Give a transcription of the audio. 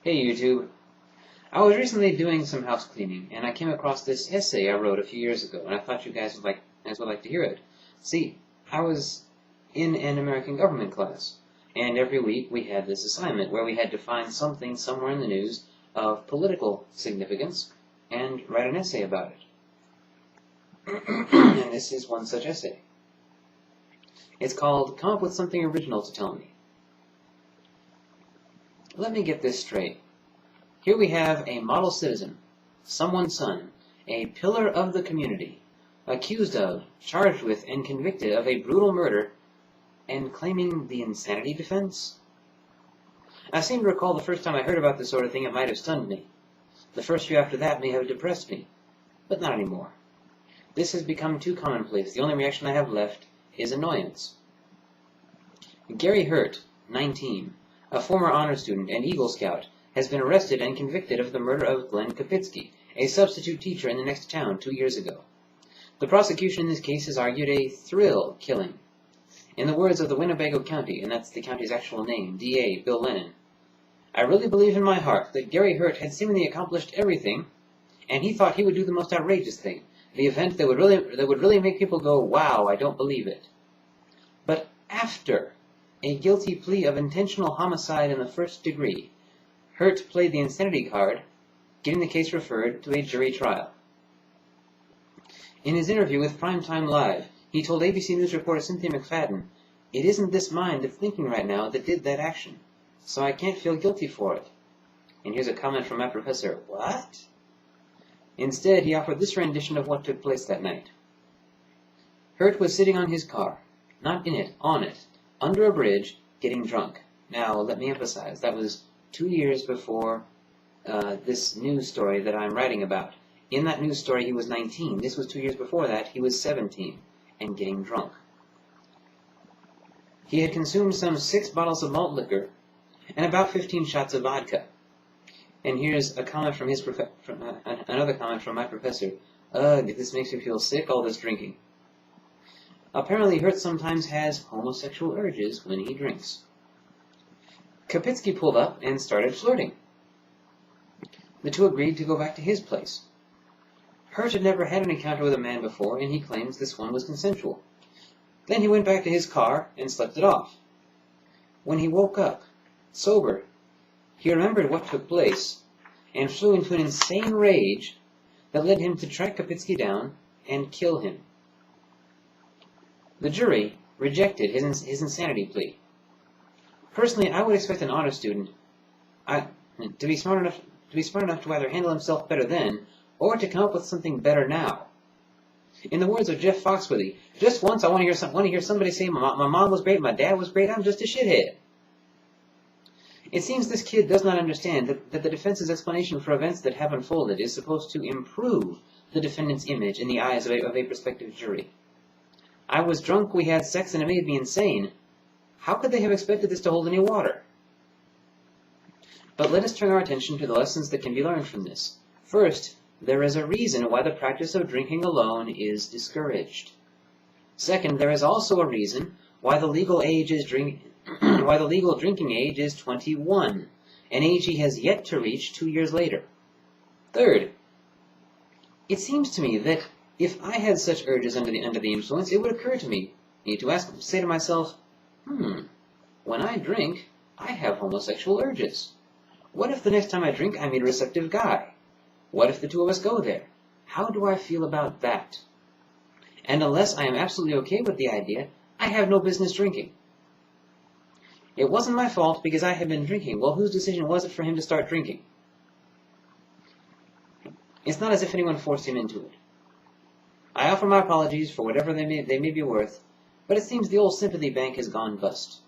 Hey YouTube. I was recently doing some house cleaning and I came across this essay I wrote a few years ago and I thought you guys would like to hear it. See, I was in an American government class and every week we had this assignment where we had to find something somewhere in the news of political significance and write an essay about it. And this is one such essay. It's called Come Up With Something Original to Tell Me. Let me get this straight. Here we have a model citizen, someone's son, a pillar of the community, accused of, charged with, and convicted of a brutal murder, and claiming the insanity defense? I seem to recall the first time I heard about this sort of thing it might have stunned me. The first few after that may have depressed me, but not anymore. This has become too commonplace. The only reaction I have left is annoyance. Gary Hurt, 19, a former honor student and Eagle Scout, has been arrested and convicted of the murder of Glenn Kapitsky, a substitute teacher in the next town 2 years ago. The prosecution in this case has argued a thrill killing. In the words of the Winnebago County, and that's the county's actual name, DA Bill Lennon, I really believe in my heart that Gary Hurt had seemingly accomplished everything, and he thought he would do the most outrageous thing, the event that would really make people go, wow, I don't believe it. But after a guilty plea of intentional homicide in the first degree, Hurt played the insanity card, getting the case referred to a jury trial. In his interview with Primetime Live, he told ABC News reporter Cynthia McFadden, "It isn't this mind that's thinking right now that did that action, so I can't feel guilty for it." And here's a comment from my professor, "What?" Instead, he offered this rendition of what took place that night. Hurt was sitting on his car, not in it, on it, under a bridge, getting drunk. Now, let me emphasize, that was 2 years before this news story that I'm writing about. In that news story, he was 19. This was 2 years before that. He was 17 and getting drunk. He had consumed some 6 bottles of malt liquor and about 15 shots of vodka. And here's a comment from another comment from my professor. Ugh, this makes me feel sick, all this drinking. Apparently, Hurt sometimes has homosexual urges when he drinks. Kapitsky pulled up and started flirting. The two agreed to go back to his place. Hurt had never had an encounter with a man before, and he claims this one was consensual. Then he went back to his car and slept it off. When he woke up, sober, he remembered what took place and flew into an insane rage that led him to track Kapitsky down and kill him. The jury rejected his insanity plea. Personally, I would expect an honor student to be smart enough to either handle himself better then, or to come up with something better now. In the words of Jeff Foxworthy, just once I want to hear somebody say, my mom was great, my dad was great, I'm just a shithead. It seems this kid does not understand that the defense's explanation for events that have unfolded is supposed to improve the defendant's image in the eyes of a prospective jury. I was drunk, we had sex, and it made me insane. How could they have expected this to hold any water? But let us turn our attention to the lessons that can be learned from this. First, there is a reason why the practice of drinking alone is discouraged. Second, there is also a reason why the legal drinking age is 21, an age he has yet to reach 2 years later. Third, it seems to me that if I had such urges under the influence, it would occur to me to say to myself, when I drink, I have homosexual urges. What if the next time I drink, I meet a receptive guy? What if the two of us go there? How do I feel about that? And unless I am absolutely okay with the idea, I have no business drinking. It wasn't my fault because I had been drinking. Well, whose decision was it for him to start drinking? It's not as if anyone forced him into it. I offer my apologies for whatever they may be worth, but it seems the old sympathy bank has gone bust.